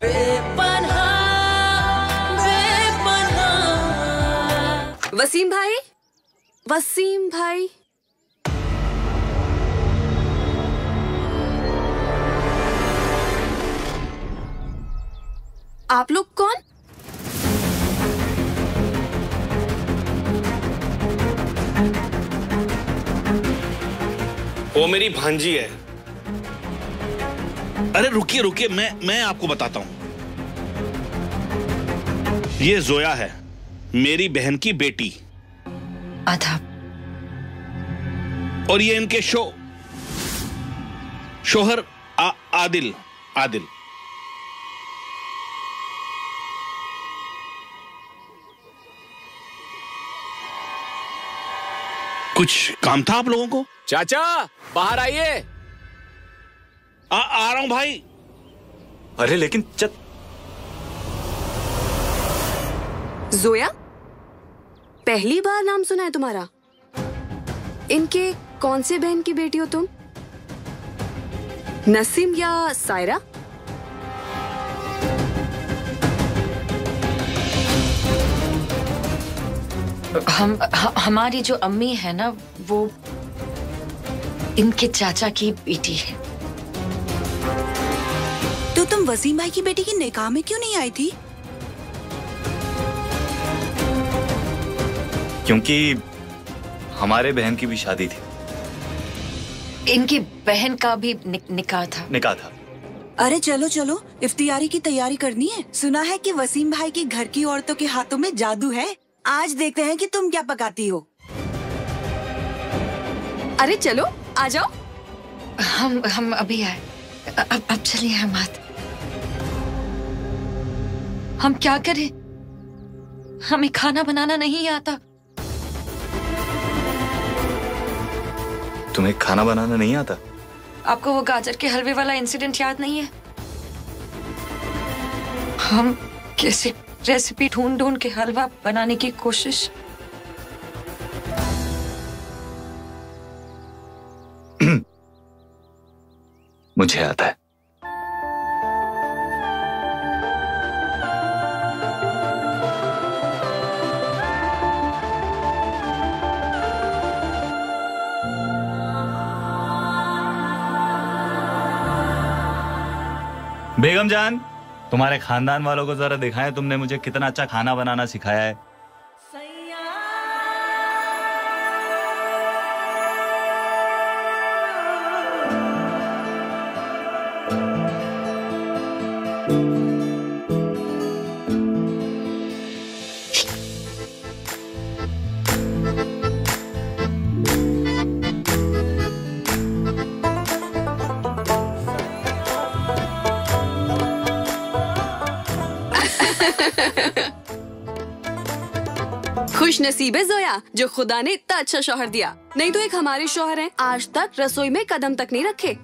बेपनाह, बेपनाह। वसीम भाई, वसीम भाई, आप लोग कौन? वो मेरी भांजी है। अरे रुकिए रुकिए, मैं आपको बताता हूं। ये जोया है, मेरी बहन की बेटी। आदाब। और ये इनके शोहर आदिल। आदिल। कुछ काम था आप लोगों को? चाचा बाहर आइए। आ रहा हूं भाई। अरे लेकिन जोया, पहली बार नाम सुना है तुम्हारा। इनके कौन से बहन की बेटी हो तुम? नसीम या सायरा? हमारी जो अम्मी है ना, वो इनके चाचा की बेटी है। तो तुम वसीम भाई की बेटी की निकाह में क्यों नहीं आई थी? क्योंकि हमारे बहन की भी शादी थी। इनकी बहन का भी निकाह था। अरे चलो चलो, इफ्तियारी की तैयारी करनी है। सुना है कि वसीम भाई की घर की औरतों के हाथों में जादू है। आज देखते हैं कि तुम क्या पकाती हो। अरे चलो आ जाओ। हम अभी आए। अब चलिए हमाद। हम क्या करें? हमें खाना बनाना नहीं आता। तुम्हें खाना बनाना नहीं आता? आपको वो गाजर के हलवे वाला इंसिडेंट याद नहीं है? हम कैसे रेसिपी ढूंढ के हलवा बनाने की कोशिश। मुझे आता है। बेगम जान, तुम्हारे खानदान वालों को जरा दिखाएं तुमने मुझे कितना अच्छा खाना बनाना सिखाया है। खुश नसीब है जोया, जो खुदा ने इतना अच्छा शौहर दिया। नहीं तो एक हमारे शौहर हैं, आज तक रसोई में कदम तक नहीं रखे।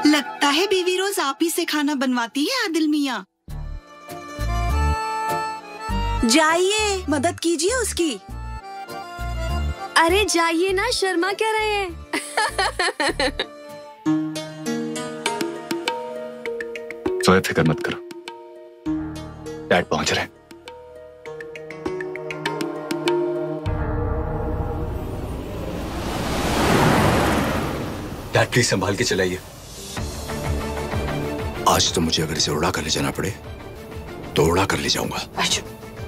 लगता है बीवी रोज आप ही से खाना बनवाती है आदिल मियाँ। जाइए मदद कीजिए उसकी। अरे जाइए ना, शर्मा क्या रहे हैं? सोए फिक्र मत करो, डैड पहुंच रहे हैं। डैड प्लीज संभाल के चलाइए। आज तो मुझे अगर इसे उड़ा कर ले जाना पड़े तो उड़ा कर ले जाऊंगा।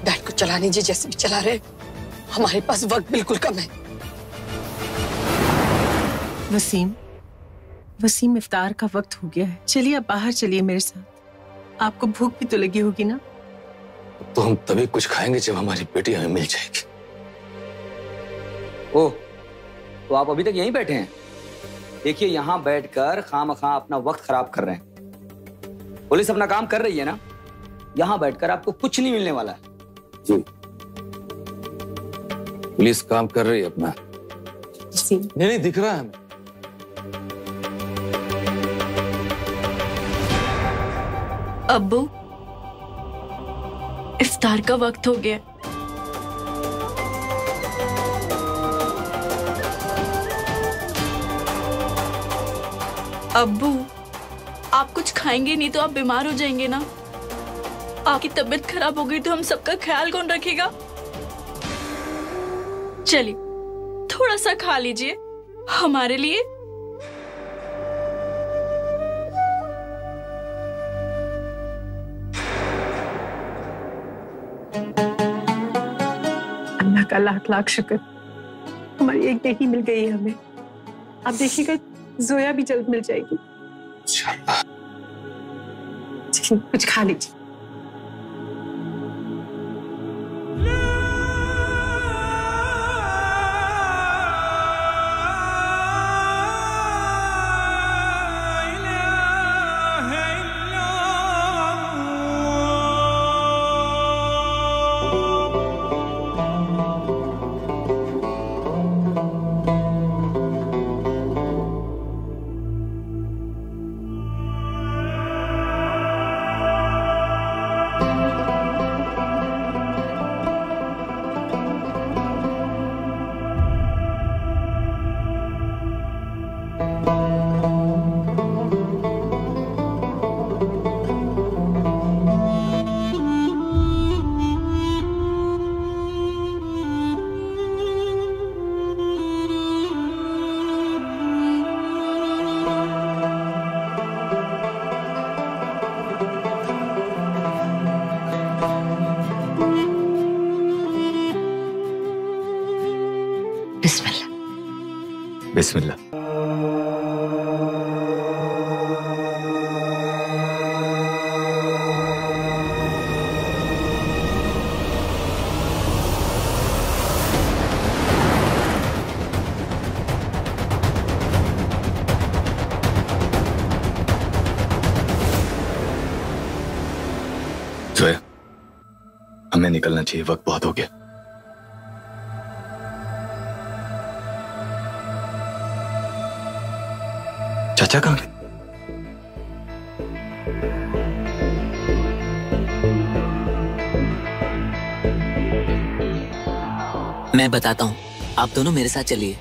डैड को चला लीजिए जैसे भी चला रहे। हमारे पास वक्त बिल्कुल कम है। वसीम, वसीम, इफ्तार का वक्त हो गया है, चलिए आप बाहर चलिए मेरे साथ। आपको भूख भी तो लगी होगी ना? तो हम तभी कुछ खाएंगे जब हमारी बेटी हमें मिल जाएगी। ओह, तो आप अभी तक यहीं बैठे हैं? देखिए, यहाँ बैठकर खामखा अपना वक्त खराब कर रहे हैं। पुलिस अपना काम कर रही है ना, यहाँ बैठकर आपको कुछ नहीं मिलने वाला है। जी, पुलिस काम कर रही है अपना। नहीं दिख रहा है हमें। अब्बू, इफ्तार का वक्त हो गया। अब्बू, आप कुछ खाएंगे नहीं तो आप बीमार हो जाएंगे ना। आपकी तबीयत खराब हो गई तो हम सबका ख्याल कौन रखेगा? चलिए थोड़ा सा खा लीजिए हमारे लिए। अल्लाह का लाख लाख शुक्र, हमारी एक बेटी मिल गई है हमें। आप देखिएगा जोया भी जल्द मिल जाएगी। इंशाअल्लाह। कुछ खा लीजिए। बिस्मिल्लाह। बिस्मिल्लाह। जोया, हमें निकलना चाहिए, वक्त बहुत हो गया। चाचा कहाँ गए? मैं बताता हूँ, आप दोनों मेरे साथ चलिए।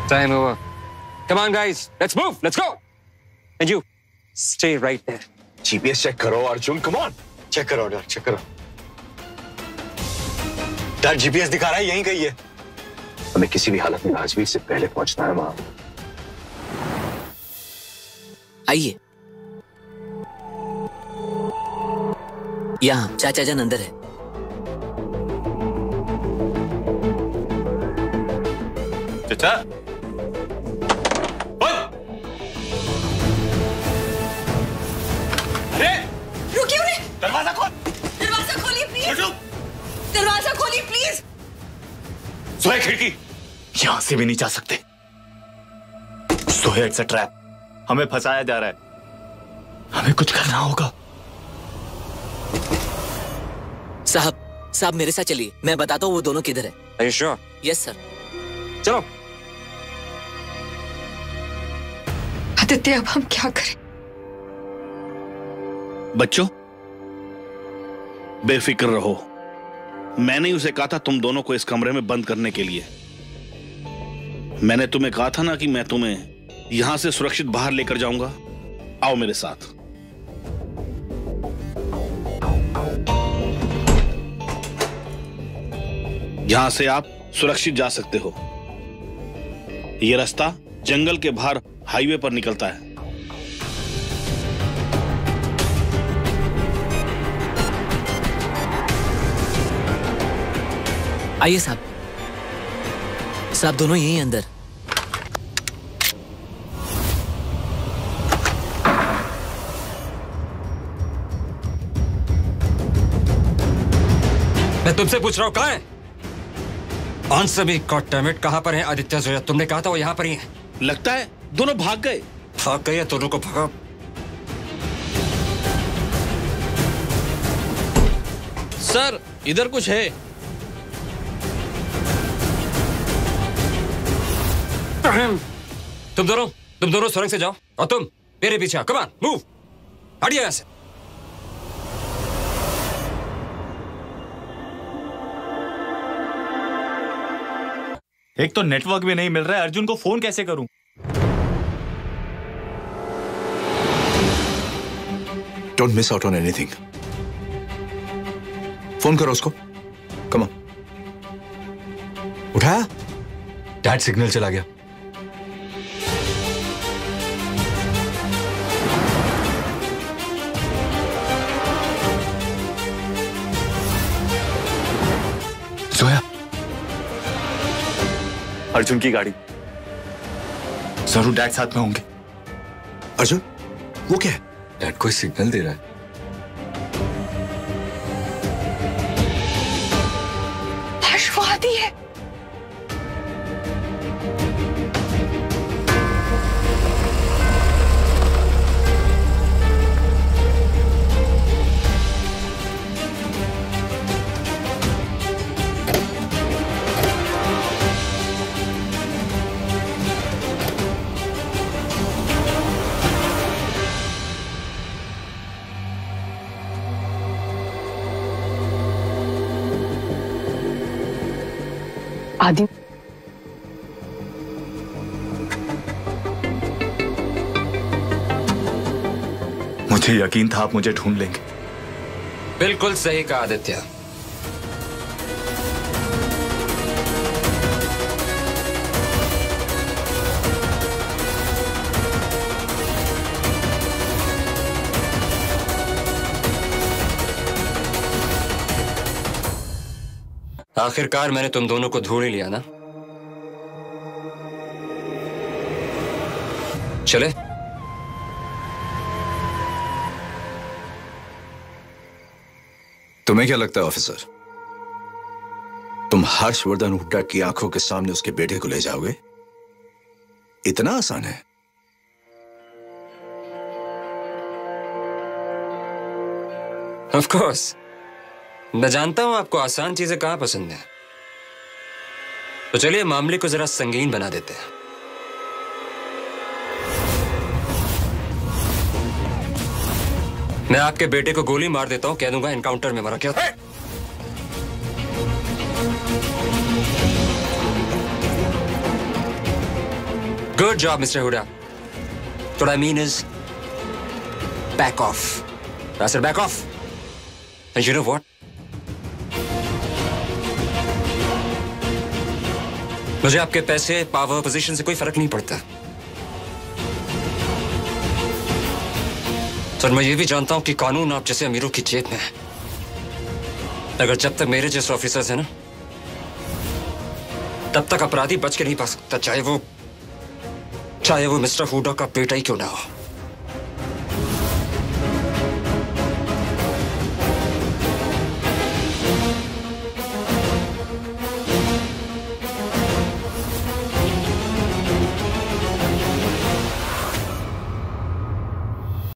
Time over. Come on, guys. Let's move. Let's go. And you, stay right there. GPS check करो अर्जुन, come on. चेक करो डर, चेक करो। डर GPS दिखा रहा है यहीं कहीं है। हमें किसी भी हालत में राजवीर से पहले पहुंचना है वहां। आइए, यहाँ चाचा जान अंदर है। चाचा, रुकिए उन्हें। दरवाजा खोल। दरवाजा खोलिए प्लीज। दरवाजा खोलिए प्लीज। सोया, खिड़की। यहां से भी नहीं जा सकते। सोया, इट्स अ ट्रैप। हमें फंसाया जा रहा है। हमें कुछ करना होगा। साहब मेरे साथ चलिए, मैं बताता हूँ वो दोनों किधर है। Are you sure? Yes sir. चलो। आदित्य, अब हम क्या करें? बच्चों, बेफिक्र रहो। मैंने उसे कहा था तुम दोनों को इस कमरे में बंद करने के लिए। मैंने तुम्हें कहा था ना कि मैं तुम्हें यहां से सुरक्षित बाहर लेकर जाऊंगा। आओ मेरे साथ। यहां से आप सुरक्षित जा सकते हो। यह रास्ता जंगल के बाहर हाईवे पर निकलता है। आइए साहब, साहब दोनों यहीं अंदर। मैं तुमसे पूछ रहा हूँ कहाँ है? Answer me god damn it, कहाँ पर है आदित्य जोया? तुमने कहा था वो यहाँ पर ही है। लगता है दोनों भाग गए। भाग गए? दोनों को भगा। सर इधर कुछ है। तुम दोनों सुरंग से जाओ और तुम मेरे पीछे आओ। कम ऑन, मूव, हटिए यहाँ से। एक तो नेटवर्क भी नहीं मिल रहा है, अर्जुन को फोन कैसे करूं? Don't miss out on anything. Phone करो उसको। Come on. उठाया? डैड सिग्नल चला गया। जोया, अर्जुन की गाड़ी। जरूर डैड साथ में होंगे। अर्जुन, वो क्या है? डैड कोई सिग्नल दे रहा है। हर्ष वो आती है। आदि, मुझे यकीन था आप मुझे ढूंढ लेंगे। बिल्कुल सही कहा आदित्य। आखिरकार मैंने तुम दोनों को ढूंढ ही लिया ना। चले? तुम्हें क्या लगता है ऑफिसर, तुम हर्षवर्धन हुड्डा की आंखों के सामने उसके बेटे को ले जाओगे? इतना आसान है? ऑफ कोर्स, मैं जानता हूं आपको आसान चीजें कहां पसंद है। तो चलिए मामले को जरा संगीन बना देते हैं। मैं आपके बेटे को गोली मार देता हूं, कह दूंगा एनकाउंटर में मरा। क्या? Good job mister Hooda. What I mean is back off. I said back off. And you know what? मुझे आपके पैसे, पावर, पोजीशन से कोई फर्क नहीं पड़ता। सर मैं ये भी जानता हूं कि कानून आप जैसे अमीरों की जेब में है। अगर जब तक मेरे जैसे ऑफिसर्स हैं ना, तब तक अपराधी बच के नहीं पा सकता, चाहे वो मिस्टर हुडा का बेटा ही क्यों ना हो।